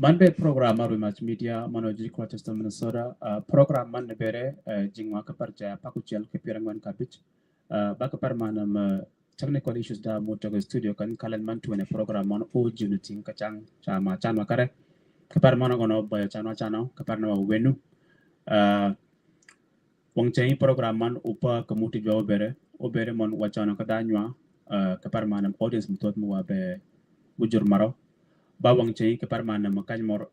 Manbe program maru match media manoji Rochester Minnesota program man bere jingwa kaparja pakuchel kepirangan kapich bakapar manam technical issues da moto studio kan kalan man tuene program man o junuting kachang chama chama kare kapar mana gono boy chano kapar na wenu wong chai program man upa kamuti jo bere o bere mon wachano kadanywa kapar manam audience mutot mu wabe bujur maro bawang chai ke parmana makany mor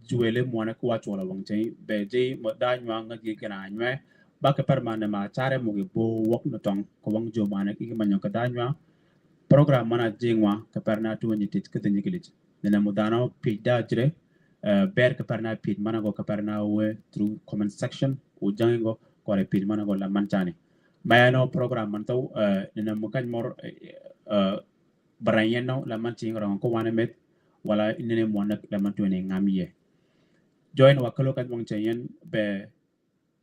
juele mona ko wachola wang chai be je mo da nywa nga gi kana nywe ba ke parmana ma chare mo gi bo wok no tong ko wang jo mana ki manyo ka da nywa program mana jingwa ke parna tu ni tit ke tinyi gilit nena mo dano pi da jre ber ke parna pi mana go ke parna we through comment section o jango ko re pi mana go la manchani mayano program man taw nena mo kany mor barayeno la manchi ngoro ko wana met wala inene mwana la mantone ngamie join wakalo kat wong chayen be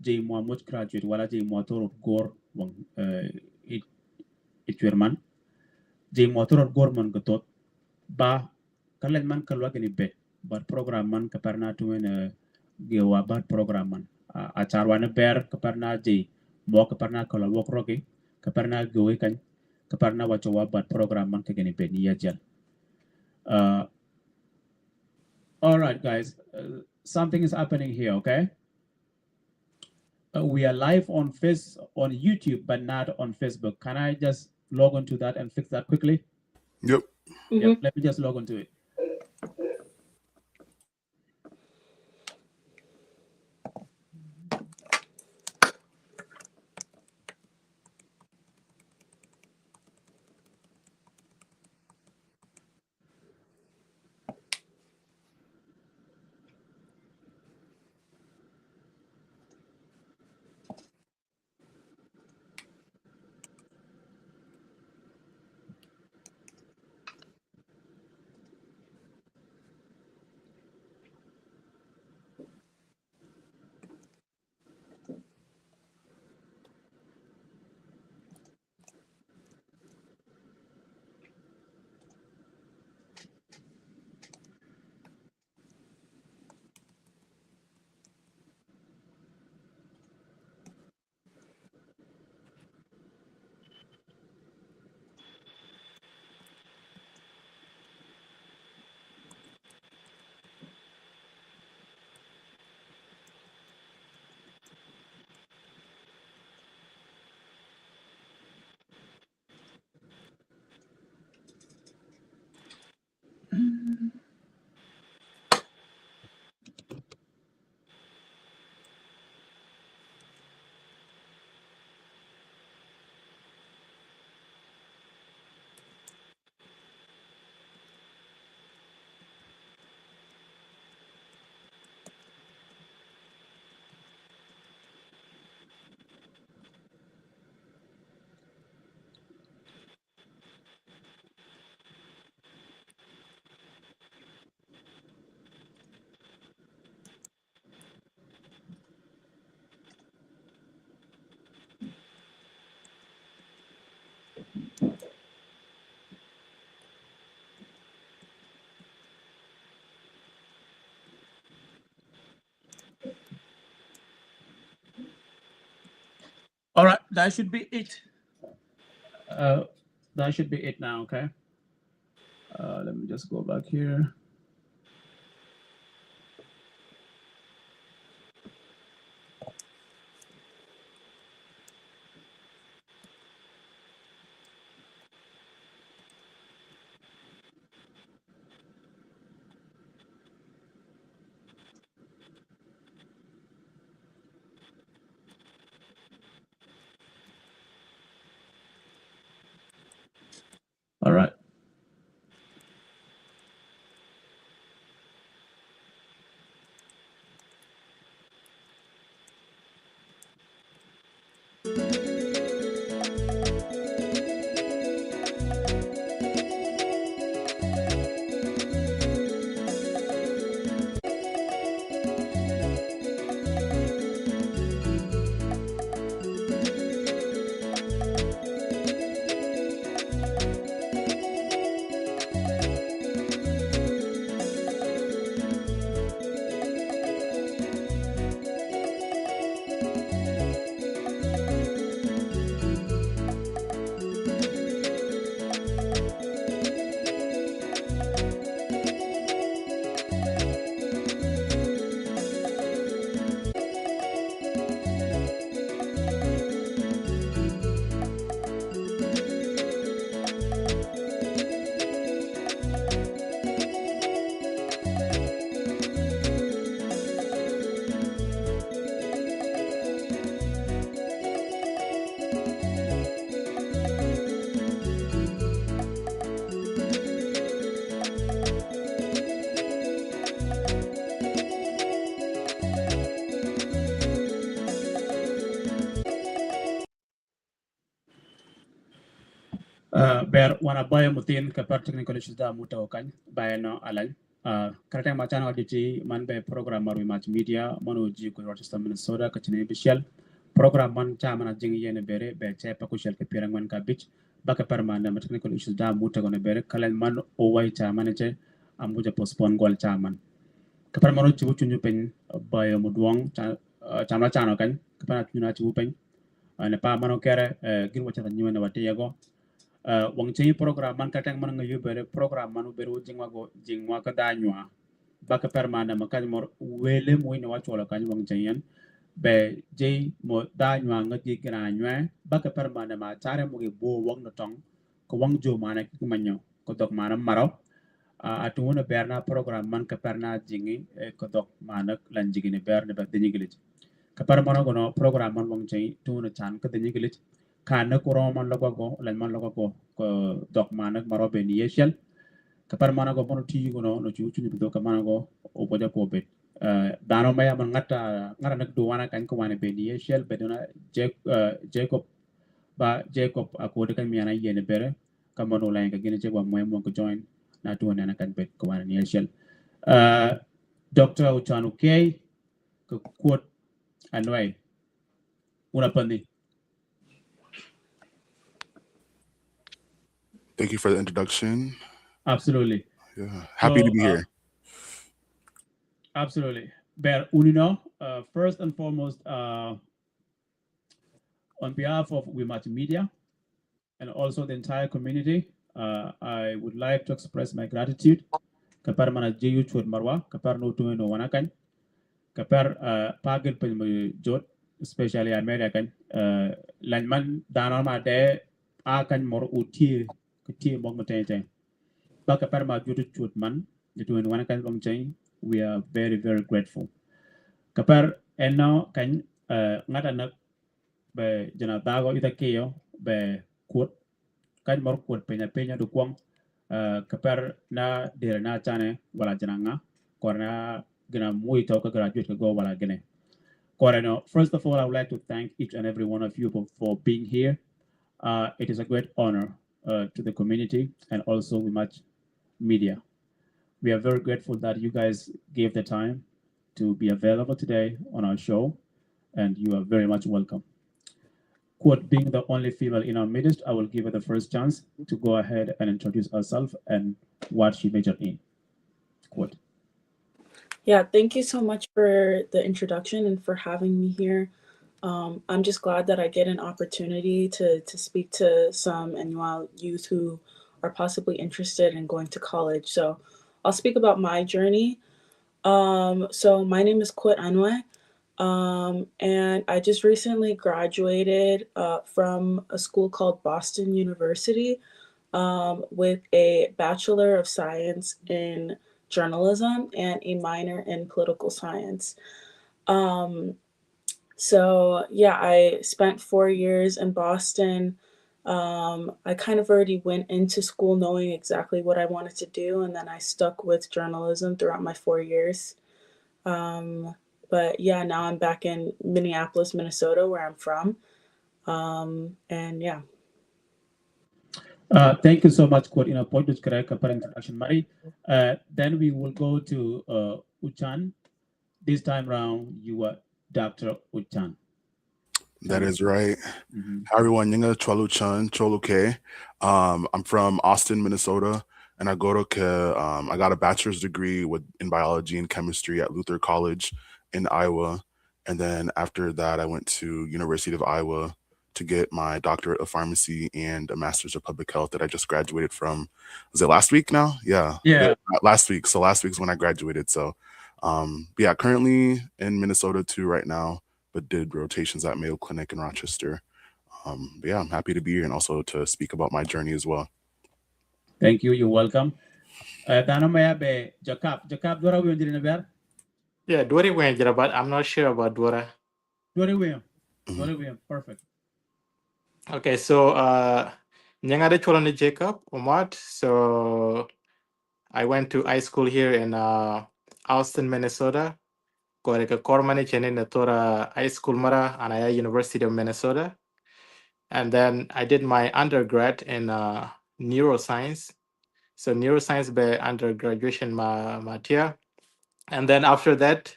je mo mot graduate wala je mo toro gor wong it werman je mo toro gor man gotot ba kalen man kalwa gani be bar program man kaparna tuwen ge wa bar program man a charwana ber kaparna je mo kaparna kala wok roke kaparna gowe kan kaparna wacho wa bar program man kagani be ni yajal all right, guys, something is happening here, okay? We are live on YouTube, but not on Facebook. Can I just log on to that and fix that quickly? Yep. Yep, let me just log on to it. All right, that should be it. That should be it now, okay? Let me just go back here. All right. ber wana bayo mutin ka par technical issues da muta kan bayano alal karata ma channel diti man be program maru match media manu ji ko Rochester Minnesota ka chine bishal program man cha mana jing yene bere be che pa kushal ke pirang man ka bich baka par man na technical issues da muta gone bere kalen man o wai cha man che amuja postpone gol cha man ka par manu chibu chunyu pen bayo mudwang cha ma channel kan ka par chuna chibu pen ne pa mano kere gin wacha nyuwa na wati yago wang chenyi program man katang man ngayu bere program man beru jingwa ka danywa baka per mana makan mor wele moy na wachola kan wang chenyan be jay mo danywa ngati kina nywa baka per mana ma chare mo ge bo wang no tong ko wang jo mana ki manyo ko dok mana maro atuna berna program man ka perna jingi ko dok mana lan jigi ne berne ba denyi gilit ka per mana gono program man wang chenyi tuna chan ka denyi gilit kana ko roman logo go lan man logo go ko dok manak maro be ni yeshel kapar mana go mono ti go no chu chu ni do ka mana go o boja ko bet dano maya man ngara nak do wana kan ko wana be ni yeshel be dona jacob ba jacob ako de kan mi ana yene bere ka mono la ka gene jacob mo mo ko join na to na kan bet ko wana ni yeshel dr uchanu k ko quote anway una pandi. Thank you for the introduction. Absolutely. Yeah, happy to be here. Absolutely. But Unino, first and foremost, on behalf of We Match Media and also the entire community, I would like to express my gratitude. Kapar mana jiyu chud marwa, kapar no tuwe no wanakan, kapar pagil pen mo jod, especially American, lanman danon ma de akan mor uti kuti mong matente. Baka par ma jutu chud man, itu wanakan bang chain. We are very, very grateful. Kapar eno kan ngata nak be jana dago ita kiyo be kut kan mor kut penya du kwang kapar na dire na chane wala jana nga korna gina mui to ka graduate ka go wala gine. Koreno, first of all, I would like to thank each and every one of you for being here. It is a great honor to the community and also with much media. We are very grateful that you guys gave the time to be available today on our show, and you are very much welcome. Quote, being the only female in our midst, I will give her the first chance to go ahead and introduce herself and what she majored in. Quote. Yeah, thank you so much for the introduction and for having me here. I'm just glad that I get an opportunity to speak to some NUL youth who are possibly interested in going to college. So I'll speak about my journey. So my name is Kwet Anwe, and I just recently graduated from a school called Boston University with a Bachelor of Science in Journalism and a minor in Political Science. So yeah, I spent 4 years in Boston. I kind of already went into school knowing exactly what I wanted to do, and then I stuck with journalism throughout my 4 years. But yeah, now I'm back in Minneapolis, Minnesota, where I'm from. And yeah. Thank you so much, Quote. Point to correct introduction, Mari. Then we will go to Uchan. This time round, you are Dr. Uchan. That is right. Hi, everyone. Yinga Chwalu Chan, Cholu K. I'm from Austin, Minnesota, and I I got a bachelor's degree in biology and chemistry at Luther College in Iowa. And then after that, I went to University of Iowa to get my doctorate of pharmacy and a master's of public health that I just graduated from. Was it last week now? Yeah. Last week. So last week's when I graduated. So yeah, currently in Minnesota too right now, but did rotations at Mayo Clinic in Rochester. But yeah, I'm happy to be here and also to speak about my journey as well. Thank you. You're welcome. Tanamaya be Jacob. Jacob, Dora, we didn't know. Yeah, Dora went there, but I'm not sure about Dora. Dora, we perfect. Okay, so Nyangade Cholani Jacob Omat. So I went to high school here in Austin, Minnesota. Koreka Kormani Chenin Tora High School Mara and I University of Minnesota. And then I did my undergrad in neuroscience. So neuroscience be undergraduation matia. And then after that,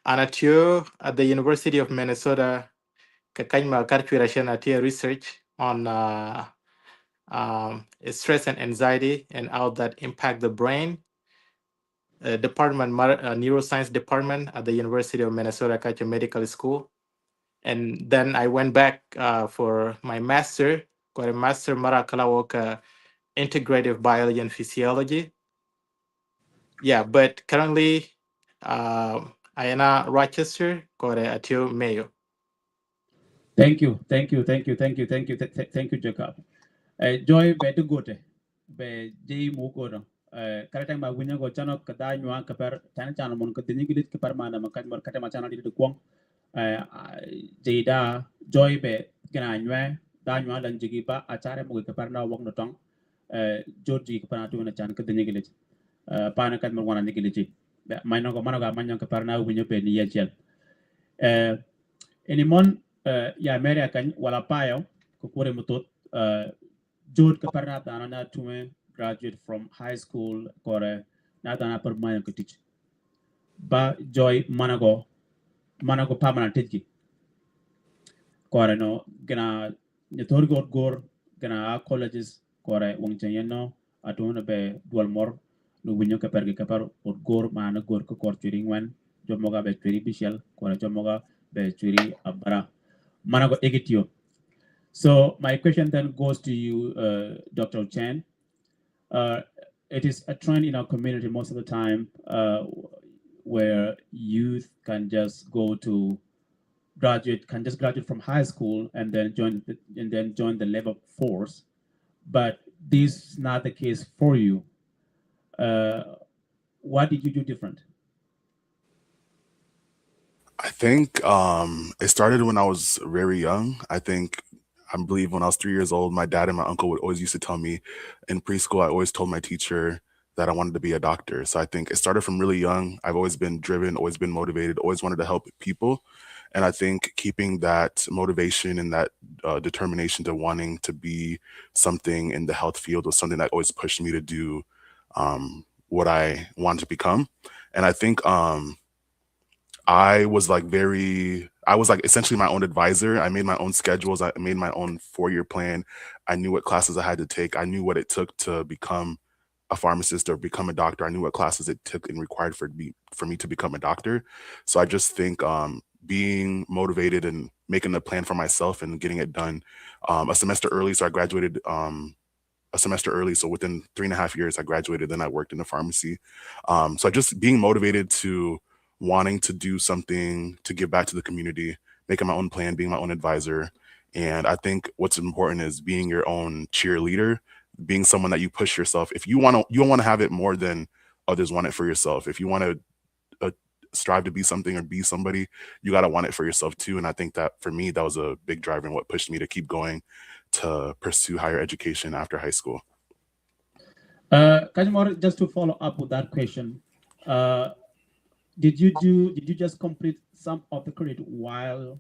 anatio at the University of Minnesota, kakanyma karchuirashan atia research on stress and anxiety and how that impact the brain. Department neuroscience department at the University of Minnesota Kacha Medical School. And then I went back for my master, got a master Mara Kalawoka integrative biology and physiology. Yeah, but currently I am at Rochester, got a Atio Mayo. Thank you, Jacob. Joy be to go te be jey mu ko no. Kala tang ba winya go chano kada nywa ka per tan chano mon ko tinyi gilit ka per mana ma kan mor kata ma chano di de kwong. Jey da joy be gana nywa da nywa dan jigi ba achare mo ka per na wong no tong. Joji ka per na tu na chan ka tinyi gilit. Pa na kan mor wana ni gilit. Mai no go mana ga manyo ka per na winya be ni yechel. Inimon ya mere kan wala payo ko kore mutot Jod kaparna dana na tume graduate from high school kore na dana per mayan ko teach. Ba joy manago permanent teach. Kore no gana nyator gor gana colleges kore wong chayeno atuna be dual mor no winyo ka pergi kapar or gor mana gor ko kor churing wan jomoga be churi bishel kore jomoga be churi abara manago egitio. So my question then goes to you, Dr. Chen. It is a trend in our community most of the time where youth can just graduate from high school and then join the labor force, but this is not the case for you. What did you do different? I think it started when I was very young. I believe when I was 3 years old, my dad and my uncle would always used to tell me in preschool, I always told my teacher that I wanted to be a doctor. So I think it started from really young. I've always been driven, always been motivated, always wanted to help people. And I think keeping that motivation and that determination to wanting to be something in the health field was something that always pushed me to do what I wanted to become. And I think I was like essentially my own advisor. I made my own schedules. I made my own 4-year plan. I knew what classes I had to take. I knew what it took to become a pharmacist or become a doctor. I knew what classes it took and required for me to become a doctor. So I just think being motivated and making a plan for myself and getting it done a semester early. So I graduated a semester early. So within 3.5 years, I graduated. Then I worked in a pharmacy. So just being motivated to wanting to do something to give back to the community, making my own plan, being my own advisor. And I think what's important is being your own cheerleader, being someone that you push yourself. If you want to have it more than others want it for yourself. If you want to strive to be something or be somebody, you got to want it for yourself too. And I think that for me, that was a big driver and what pushed me to keep going to pursue higher education after high school. Kajimor, just to follow up with that question, did you just complete some of the credit while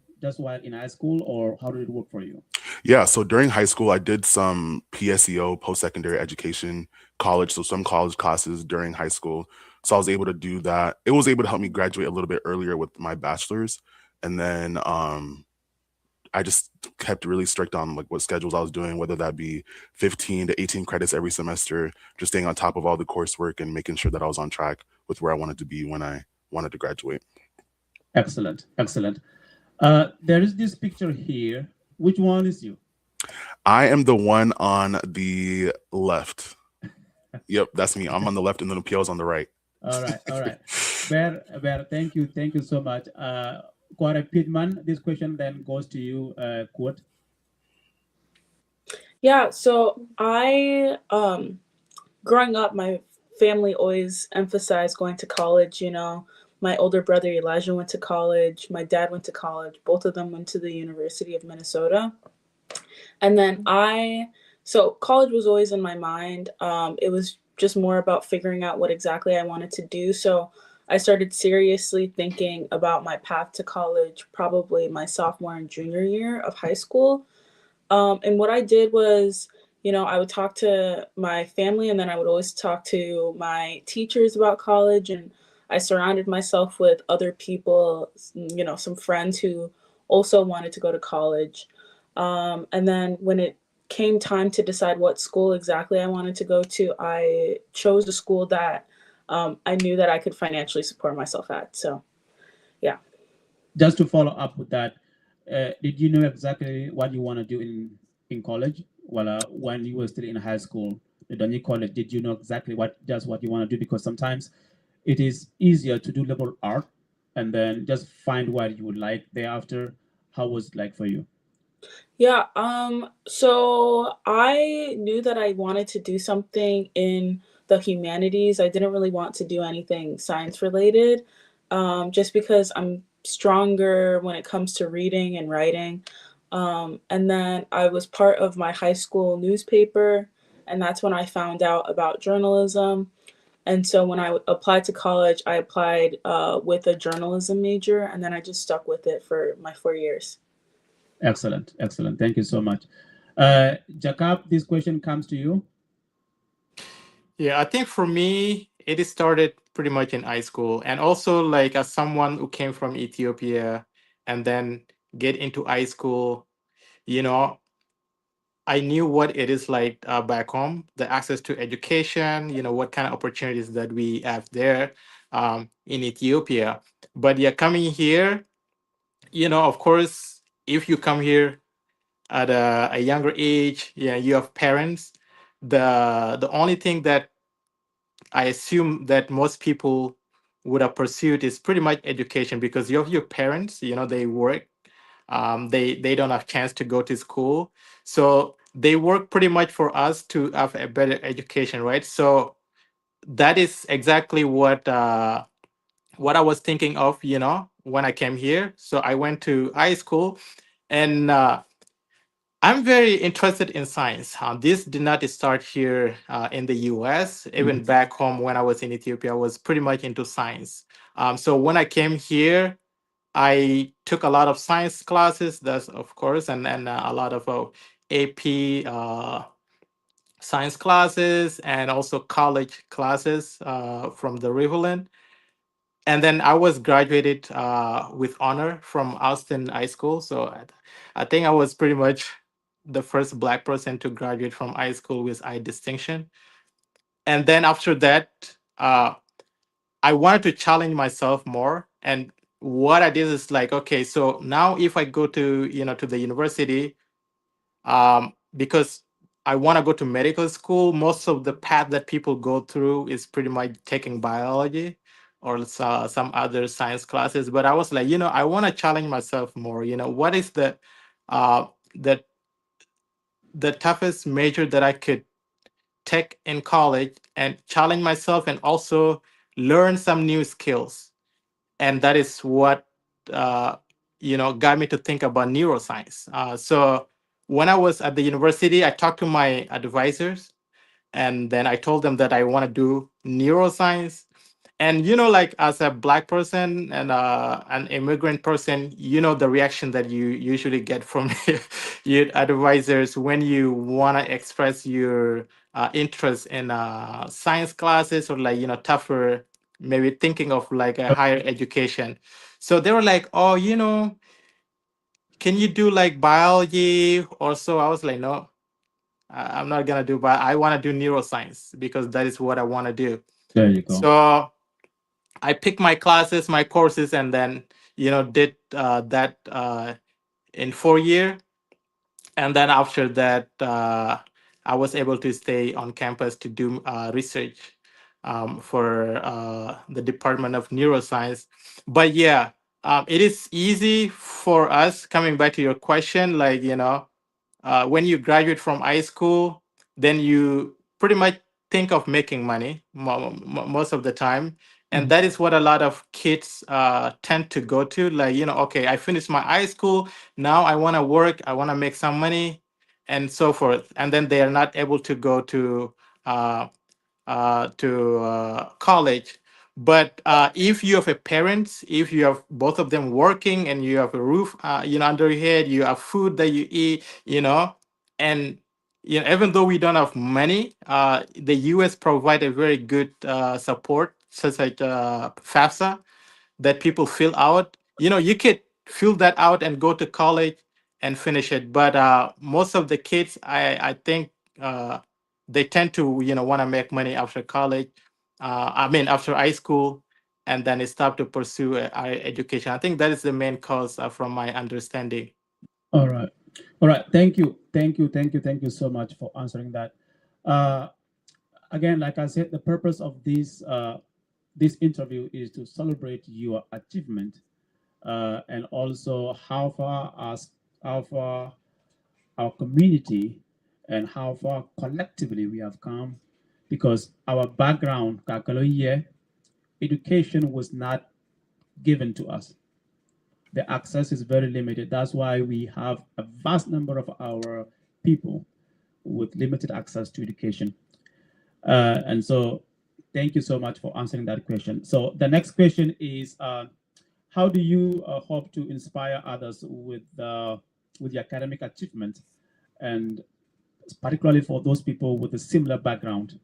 in high school, or how did it work for you? Yeah, so during high school, I did some PSEO, post-secondary education, college, so some college classes during high school. So I was able to do that. It was able to help me graduate a little bit earlier with my bachelor's. And then I just kept really strict on like what schedules I was doing, whether that be 15 to 18 credits every semester, just staying on top of all the coursework and making sure that I was on track with where I wanted to be when I wanted to graduate. Excellent. There is this picture here. Which one is you? I am the one on the left. Yep, that's me. I'm on the left and then the PL's on the right. All right. Bear, thank you so much. Kware Pittman, this question then goes to you, Quote. Yeah, so I, growing up, my family always emphasized going to college. You know, my older brother Elijah went to college. My dad went to college. Both of them went to the University of Minnesota. And then so college was always in my mind. It was just more about figuring out what exactly I wanted to do. So I started seriously thinking about my path to college, probably my sophomore and junior year of high school. And what I did was, I would talk to my family, and then I would always talk to my teachers about college. And I surrounded myself with other people, some friends who also wanted to go to college. And then when it came time to decide what school exactly I wanted to go to, I chose a school that I knew that I could financially support myself at. So, yeah. Just to follow up with that, did you know exactly what you want to do in college? Well, when you were still in high school, the Donny College, did you know exactly what you want to do? Because sometimes it is easier to do liberal art and then just find what you would like thereafter. How was it like for you? Yeah, so I knew that I wanted to do something in the humanities. I didn't really want to do anything science related, just because I'm stronger when it comes to reading and writing. And then I was part of my high school newspaper, and that's when I found out about journalism. And so when I applied to college, I applied with a journalism major, and then I just stuck with it for my 4 years. Excellent, excellent. Thank you so much. Jacob, this question comes to you. Yeah, I think for me, it started pretty much in high school. And also, like, as someone who came from Ethiopia and then get into high school, you know, I knew what it is like back home, the access to education, what kind of opportunities that we have there in Ethiopia. But yeah, coming here, of course, if you come here at a younger age, yeah, you have parents. The only thing that I assume that most people would have pursued is pretty much education, because you have your parents, they work, they don't have chance to go to school, so they work pretty much for us to have a better education, right? So that is exactly what I was thinking of, when I came here. So I went to high school, and I'm very interested in science. This did not start here in the US. Even back home when I was in Ethiopia, I was pretty much into science. So when I came here, I took a lot of science classes, that's of course, and a lot of AP science classes, and also college classes from the Riverland. And then I was graduated with honor from Austin High School. So I think I was pretty much the first Black person to graduate from high school with high distinction. And then after that, I wanted to challenge myself more. And what I did is like, okay, so now if I go to the university, because I want to go to medical school. Most of the path that people go through is pretty much taking biology or some other science classes. But I was like, I want to challenge myself more. What is uh, the the toughest major that I could take in college and challenge myself and also learn some new skills. And that is what got me to think about neuroscience. So when I was at the university, I talked to my advisors, and then I told them that I want to do neuroscience. And like as a Black person and an immigrant person, the reaction that you usually get from your advisors when you want to express your interest in science classes, or like tougher, maybe thinking of like a higher education. So they were like, oh, can you do like biology or so? I was like, no, I'm not gonna do, but I want to do neuroscience because that is what I want to do. There you go. So I picked my classes, my courses, and then did that in 4 year. And then after that, I was able to stay on campus to do research for the Department of Neuroscience. But yeah, it is easy for us. Coming back to your question, like when you graduate from high school, then you pretty much think of making money most of the time. And that is what a lot of kids tend to go to. Like, okay, I finished my high school. Now I want to work. I want to make some money and so forth. And then they are not able to go uh, to college. But if you have a parent, if you have both of them working, and you have a roof, under your head, you have food that you eat, and even though we don't have money, the U.S. provide a very good support, such like FAFSA, that people fill out. You could fill that out and go to college and finish it. But most of the kids, I think, they tend to want to make money after college. I mean, after high school, and then they start to pursue higher education. I think that is the main cause, from my understanding. All right. All right. Thank you. Thank you. Thank you. Thank you so much for answering that. Uh, Again, like I said, the purpose of this interview is to celebrate your achievement, and also how far our community and how far collectively we have come, because our background, Kakaloye, education was not given to us. The access is very limited. That's why we have a vast number of our people with limited access to education. And so, thank you so much for answering that question. So, the next question is, how do you hope to inspire others with the academic achievement, and particularly for those people with a similar background?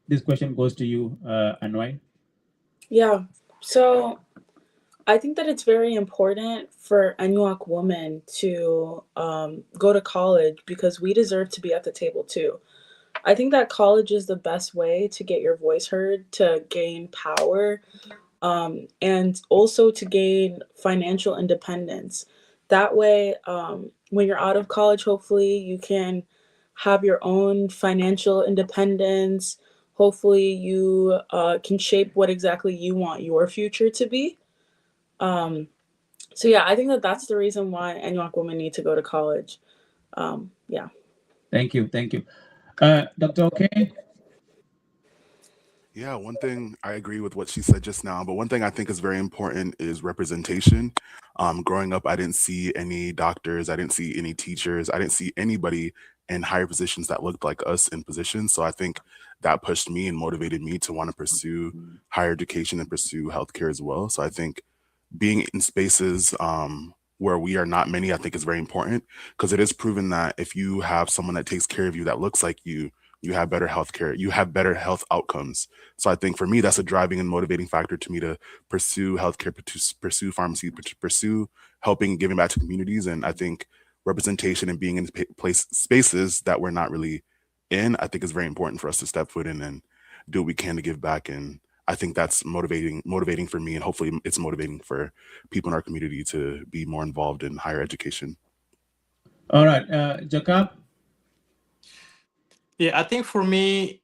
This question goes to you, Anway. Yeah. So I think that it's very important for Anuak women to go to college because we deserve to be at the table too. I think that college is the best way to get your voice heard, to gain power, and also to gain financial independence. That way, when you're out of college, hopefully you can have your own financial independence. Hopefully, you can shape what exactly you want your future to be. Um, so yeah, I think that that's the reason why Anuak women need to go to college. Yeah. Thank you. Thank you. Dr. Okay? Yeah, one thing I agree with what she said just now, but one thing I think is very important is representation. Growing up, I didn't see any doctors, I didn't see any teachers, I didn't see anybody in higher positions that looked like us in positions. So I think that pushed me and motivated me to want to pursue higher education and pursue healthcare as well. So I think being in spaces where we are not many, I think is very important because it is proven that if you have someone that takes care of you that looks like you have better health care, you have better health outcomes. So I think for me, that's a driving and motivating factor to me to pursue healthcare, to pursue pharmacy, to pursue helping, giving back to communities. And I think representation and being in place spaces that we're not really in, I think is very important for us to step foot in and do what we can to give back. And I think that's motivating for me, and hopefully it's motivating for people in our community to be more involved in higher education. All right. Jacob? Yeah, I think for me,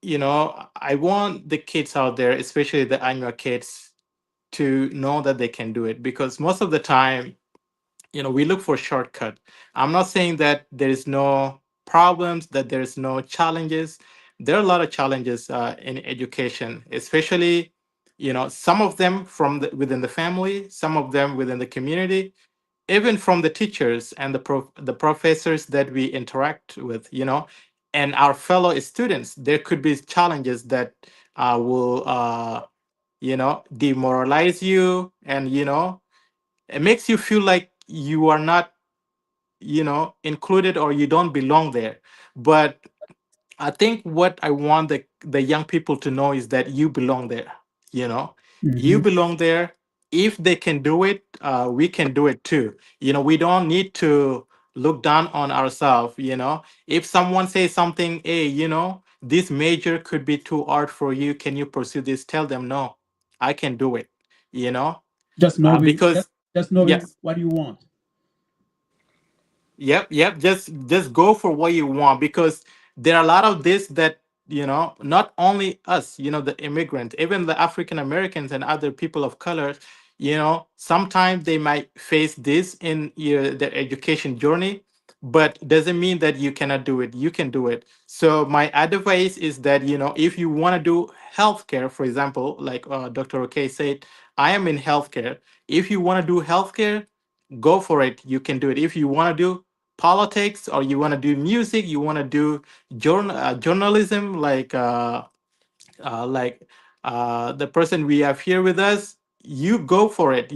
I want the kids out there, especially the annual kids, to know that they can do it, because most of the time, we look for shortcut. I'm not saying that there is no problems, that there is no challenges. There are a lot of challenges in education, especially, some of them within the family, some of them within the community, even from the teachers and the professors that we interact with, and our fellow students. There could be challenges that will demoralize you, and it makes you feel like you are not included, or you don't belong there. But I think what I want the young people to know is that you belong there. You know, you Mm-hmm. belong there. If they can do it, we can do it too. We don't need to look down on ourselves. If someone says something, hey, this major could be too hard for you. Can you pursue this? Tell them no, I can do it. You know, Just knowing, because just knowing yes. what you want. Yep. Just go for what you want, because there are a lot of this that not only us, the immigrants, even the African Americans and other people of color, sometimes they might face this in their education journey, but doesn't mean that you cannot do it. You can do it. So my advice is that if you want to do healthcare, for example, like Dr. Okay said, I am in healthcare. If you want to do healthcare, go for it. You can do it. If you want to do politics, or you want to do music, you want to do journalism, like the person we have here with us, you go for it.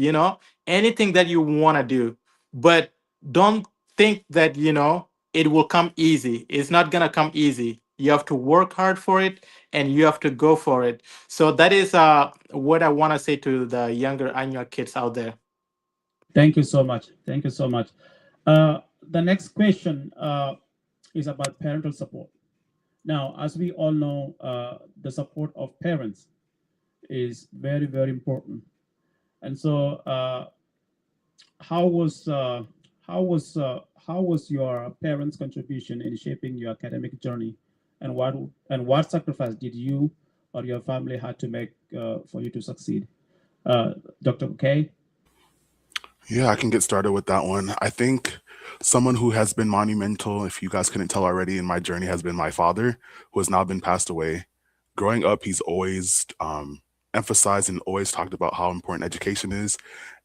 Anything that you want to do, but don't think that it will come easy. It's not gonna come easy. You have to work hard for it, and you have to go for it. So that is what I want to say to the younger Anya kids out there. Thank you so much. Thank you so much. The next question is about parental support. Now, as we all know, the support of parents is very, very important. And so, how was uh, how was your parents' contribution in shaping your academic journey, and what sacrifice did you or your family had to make for you to succeed? Dr. K. Yeah, I can get started with that one. I think someone who has been monumental, if you guys couldn't tell already, in my journey has been my father, who has now been passed away. Growing up, he's always emphasized and always talked about how important education is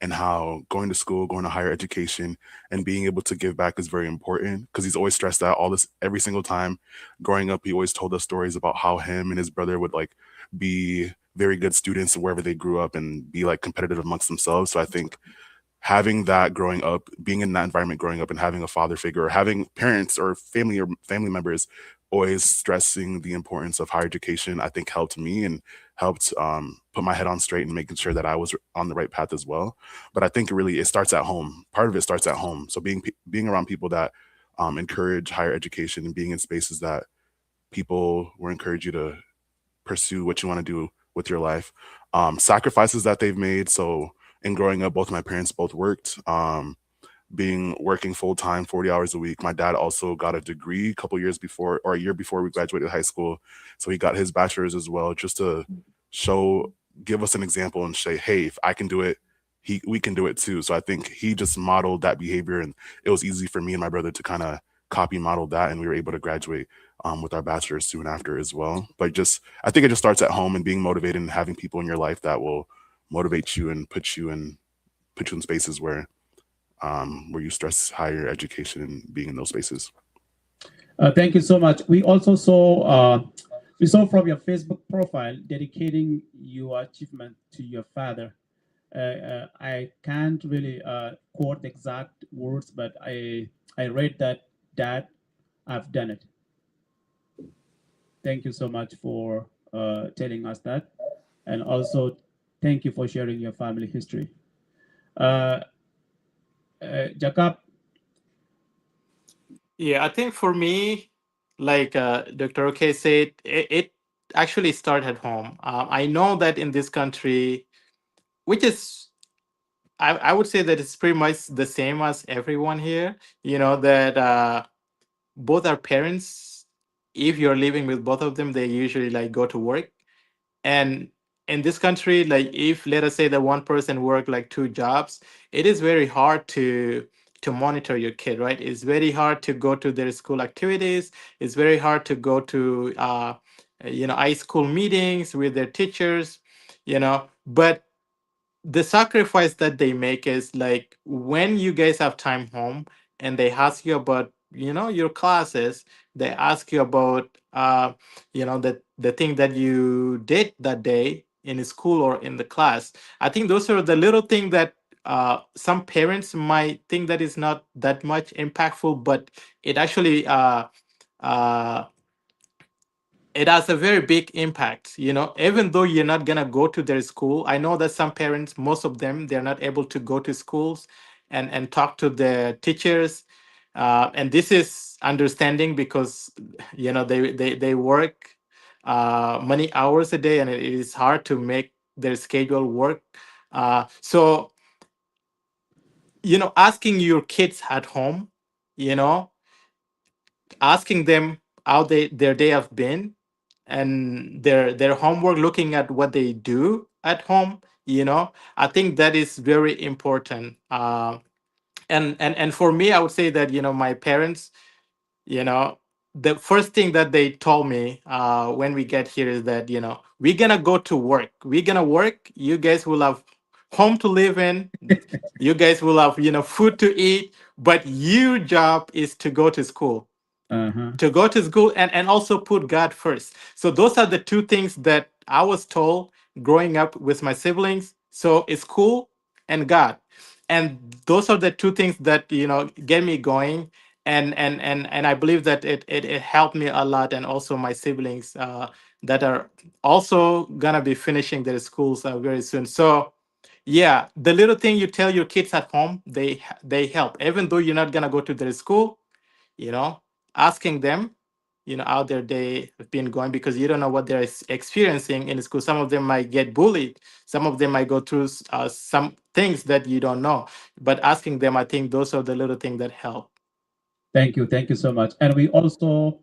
and how going to school, going to higher education, and being able to give back is very important because he's always stressed that all this every single time. Growing up, he always told us stories about how him and his brother would like be very good students wherever they grew up and be like competitive amongst themselves. So I think having that growing up, being in that environment growing up and having a father figure or having parents or family members always stressing the importance of higher education, I think helped me and helped put my head on straight and making sure that I was on the right path as well. But I think it starts at home. Part of it starts at home. So being around people that encourage higher education and being in spaces that people will encourage you to pursue what you want to do with your life. Sacrifices that they've made. So in growing up, both my parents both worked. Being working full time, 40 hours a week. My dad also got a degree a couple years before, or a year before we graduated high school. So he got his bachelor's as well, just to show, give us an example and say, hey, if I can do it, we can do it too. So I think he just modeled that behavior, and it was easy for me and my brother to kind of copy model that, and we were able to graduate with our bachelor's soon after as well. But I think it just starts at home and being motivated and having people in your life that will motivate you and put you in spaces where you stress higher education and being in those spaces. Thank you so much. We saw from your Facebook profile dedicating your achievement to your father. I can't really quote the exact words, but I read that, Dad, I've done it. Thank you so much for telling us that, and also thank you for sharing your family history. Uh, Jacob. Yeah, I think for me, like Dr. OK said, it actually started at home. I know that in this country, which is, I would say that it's pretty much the same as everyone here, that both our parents, if you're living with both of them, they usually like go to work. And in this country, like if let us say that one person work like two jobs, it is very hard to monitor your kid, right? It's very hard to go to their school activities. It's very hard to go to high school meetings with their teachers, but the sacrifice that they make is like when you guys have time home and they ask you about your classes, they ask you about the thing that you did that day in school or in the class. I think those are the little thing that some parents might think that is not that much impactful, but it actually uh, it has a very big impact. Even though you're not going to go to their school, I know that some parents, most of them, they're not able to go to schools and talk to the teachers. And this is understanding because they work many hours a day, and it is hard to make their schedule work. So asking your kids at home, you know asking them how their day have been, and their homework, looking at what they do at home. I think that is very important. And for me, I would say that my parents, you know the first thing that they told me when we get here is that we're gonna go to work, we're gonna work, you guys will have home to live in, you guys will have food to eat, but your job is to go to school, Uh-huh. and also put God first. So those are the two things that I was told growing up with my siblings. So it's school and God. And those are the two things that get me going. And I believe that it helped me a lot, and also my siblings that are also gonna be finishing their schools very soon. So yeah, the little thing you tell your kids at home, they help, even though you're not gonna go to their school. You know, asking them, how their day have been going, because you don't know what they're experiencing in school. Some of them might get bullied. Some of them might go through some things that you don't know. But asking them, I think those are the little things that help. Thank you so much. And we also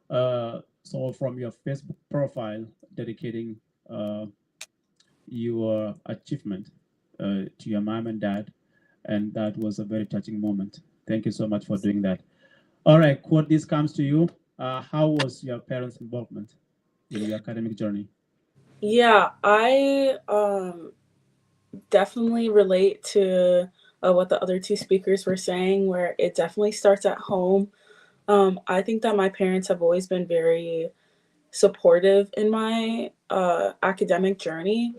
saw from your Facebook profile dedicating your achievement to your mom and dad, and that was a very touching moment. Thank you so much for doing that. All right, Quote, this comes to you. How was your parents' involvement in your academic journey? Yeah, I definitely relate to what the other two speakers were saying, where it definitely starts at home. I think that my parents have always been very supportive in my academic journey.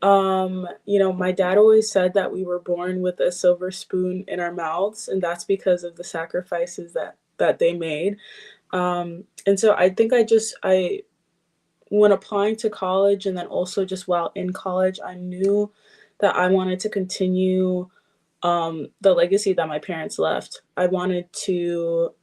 My dad always said that we were born with a silver spoon in our mouths, and that's because of the sacrifices that they made. And so I think I when applying to college, and then also just while in college, I knew that I wanted to continue the legacy that my parents left. I wanted to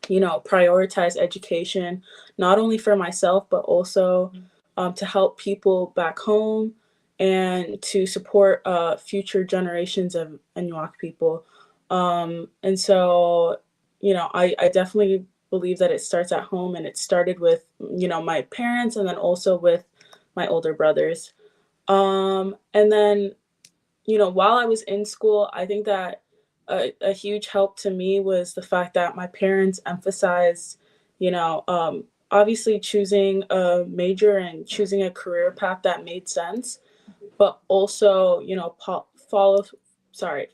prioritize education, not only for myself, but also to help people back home and to support future generations of Anuak people. And so, I definitely believe that it starts at home, and it started with, my parents, and then also with my older brothers. And then while I was in school, I think that a huge help to me was the fact that my parents emphasized, obviously choosing a major and choosing a career path that made sense, but also,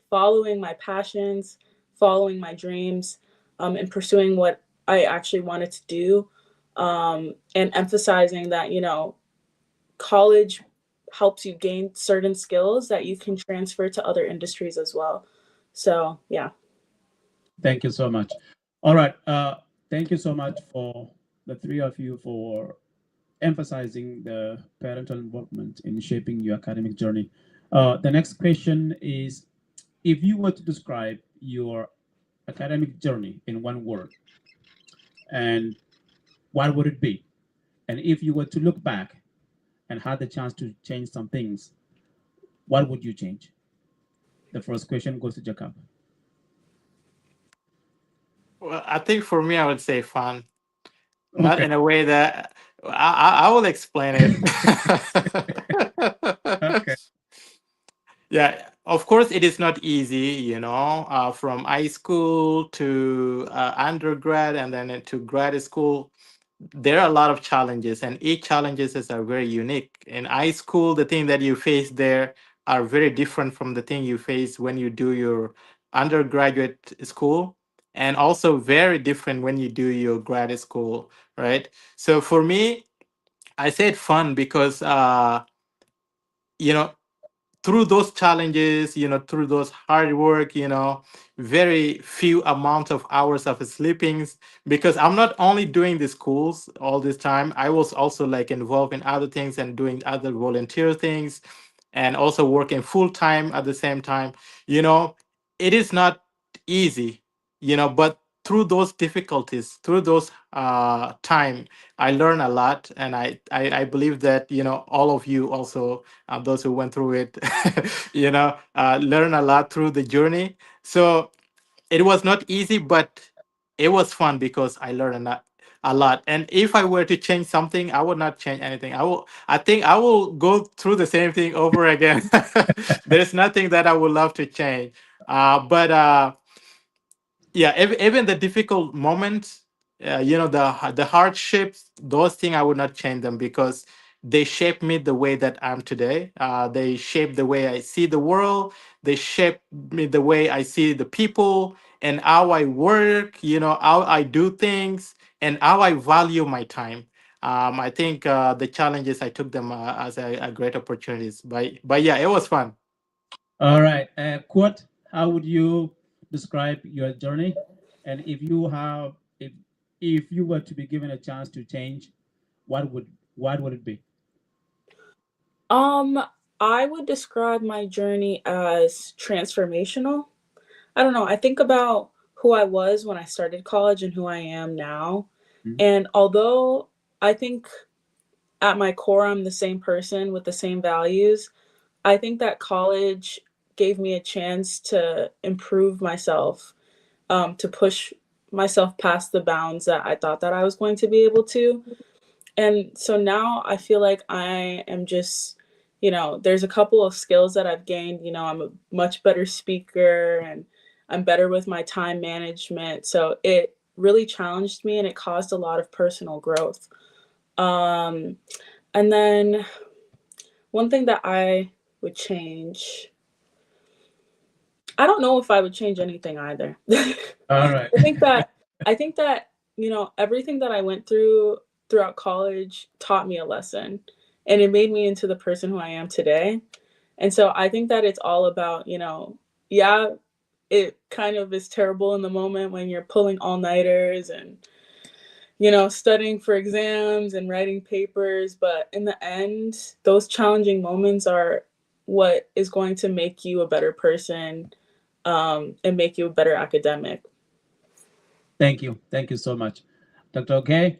following my passions, following my dreams, and pursuing what I actually wanted to do, and emphasizing that, college helps you gain certain skills that you can transfer to other industries as well. So, yeah. Thank you so much. All right. Thank you so much for the three of you for emphasizing the parental involvement in shaping your academic journey. The next question is, if you were to describe your academic journey in one word, and what would it be? And if you were to look back and had the chance to change some things, what would you change? The first question goes to Jacob. Well, I think for me, I would say fun, not Okay. in a way that I will explain it. Okay. Yeah, of course, it is not easy, from high school to undergrad and then to grad school. There are a lot of challenges, and each challenges are very unique. In high school, the thing that you face there are very different from the thing you face when you do your undergraduate school, and also very different when you do your grad school, right? So for me, I said fun because you know through those challenges, through those hard work, very few amount of hours of sleepings, because I'm not only doing the schools all this time, I was also like involved in other things and doing other volunteer things, and also working full time at the same time. You know, it is not easy, but through those difficulties, through those time, I learned a lot, and I believe that all of you also, those who went through it, learn a lot through the journey. So it was not easy, but it was fun because I learned a lot. And if I were to change something, I would not change anything. I think I will go through the same thing over again. There's nothing that I would love to change. But yeah, even the difficult moments, the hardships, those things I would not change them, because they shape me the way that I'm today. They shape the way I see the world. They shape me the way I see the people, and how I work, how I do things, and how I value my time. I think the challenges, I took them as a great opportunities. But yeah, it was fun. All right. Quote, how would you describe your journey, and if you were to be given a chance to change, what would it be? I would describe my journey as transformational. I don't know. I think about who I was when I started college and who I am now. Mhm. And although I think at my core I'm the same person with the same values, I think that college gave me a chance to improve myself, to push myself past the bounds that I thought that I was going to be able to. And so now I feel like I am just, there's a couple of skills that I've gained. I'm a much better speaker and I'm better with my time management. So it really challenged me and it caused a lot of personal growth. Um, and then one thing that I would change, I don't know if I would change anything either. All right. I think that everything that I went throughout college taught me a lesson, and it made me into the person who I am today. And so I think that it's all about, yeah, it kind of is terrible in the moment when you're pulling all-nighters and studying for exams and writing papers, but in the end, those challenging moments are what is going to make you a better person, and make you a better academic. Thank you. Thank you so much. Dr. Okay?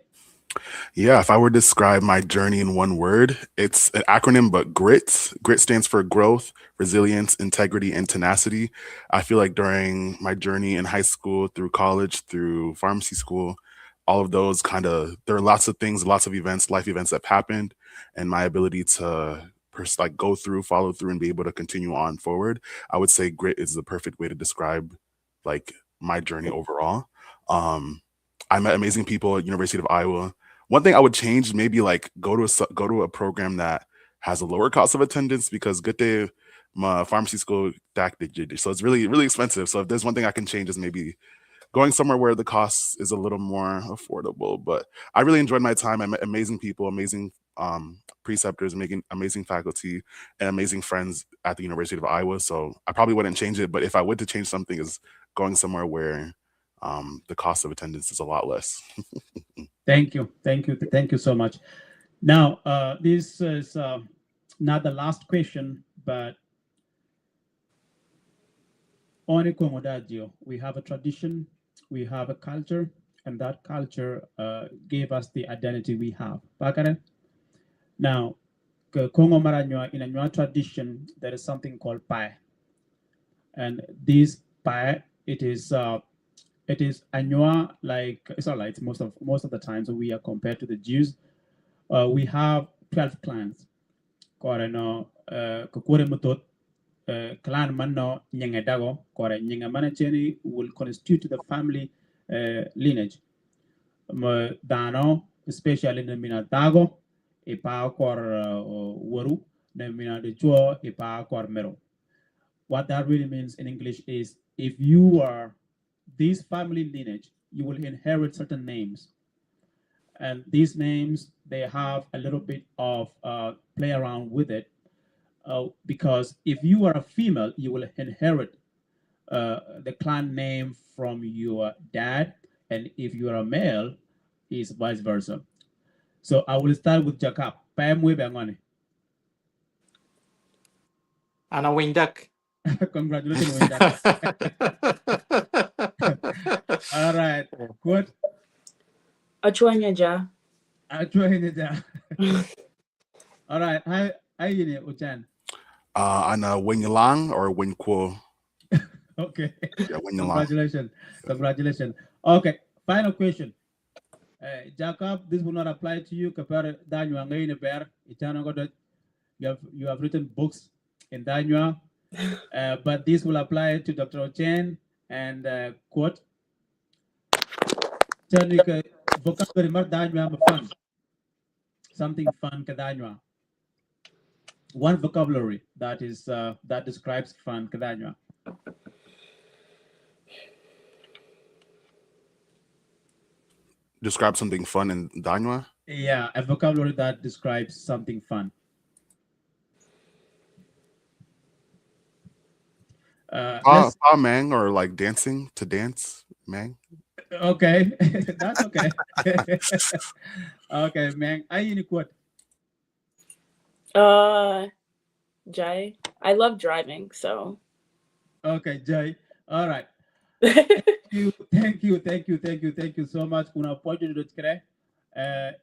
Yeah, if I were to describe my journey in one word, it's an acronym, but GRIT. GRIT stands for growth, resilience, integrity, and tenacity. I feel like during my journey in high school, through college, through pharmacy school, all of those there are lots of things, lots of events, life events that happened, and my ability to go through, follow through, and be able to continue on forward. I would say grit is the perfect way to describe like my journey overall. Um, I met amazing people at University of Iowa. One thing I would change, maybe like go to a program that has a lower cost of attendance, because good day my pharmacy school so it's really really expensive. So if there's one thing I can change, is maybe going somewhere where the cost is a little more affordable. But I really enjoyed my time. I met amazing people, amazing preceptors, making amazing faculty, and amazing friends at the University of Iowa. So I probably wouldn't change it. But if I were to change something, is going somewhere where the cost of attendance is a lot less. Thank you. Thank you. Thank you so much. Now, this is not the last question, but on Ikomodadio, we have a tradition, we have a culture, and that culture gave us the identity we have. Bakare? Now, Kongo Maranywa, in a Nwa tradition, there is something called pai. And this pai, it is Anua, like it's all right. Most of the times we are compared to the Jews. We have 12 clans. Koreno kokore mutot clan manno nyenge dago kore nyenge manacheni will constitute the family lineage. Dano, especially the mina dago, ipa kor waru, the mina de chuo, ipa kor mero. What that really means in English is if you are this family lineage, you will inherit certain names. And these names, they have a little bit of play around with it. Because if you are a female, you will inherit the clan name from your dad. And if you are a male, it's vice versa. So I will start with Jacob. Pam Webangone. Ana Windak. Congratulations, Windak. All right. Good. Achuanyaja. All right. Hi, Uchan. Ana Wenyalang or Wenkwo. Okay. Yeah, Wenyalang. Congratulations. Congratulations. Okay. Final question. Jacob, this will not apply to you. You have written books in Danywa, but this will apply to Dr. Ochen and quote. Vocabulary mar Danywa fun. Something fun ka Danywa. One vocabulary that is that describes fun ka Danywa. Describe something fun in Danywa? Yeah, a vocabulary that describes something fun. Let's Mang, or like dancing to dance, Mang. okay. That's okay. Okay, Mang. I ini quote. Jai, I love driving, so. Okay, Jai. All right. Thank you so much.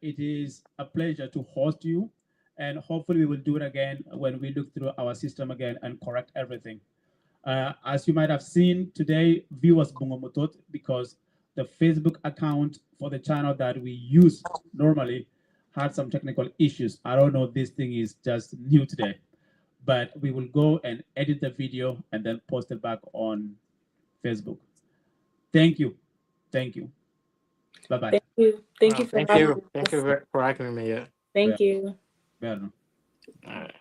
It is a pleasure to host you, and hopefully we will do it again when we look through our system again and correct everything. As you might have seen today, viewers Bongo Mutot, because the Facebook account for the channel that we use normally had some technical issues. I don't know, this thing is just new today, but we will go and edit the video and then post it back on Facebook. Thank you. Bye-bye. Thank you for Thank having you. me. Thank you for having me here. Thank you. Bye. All right.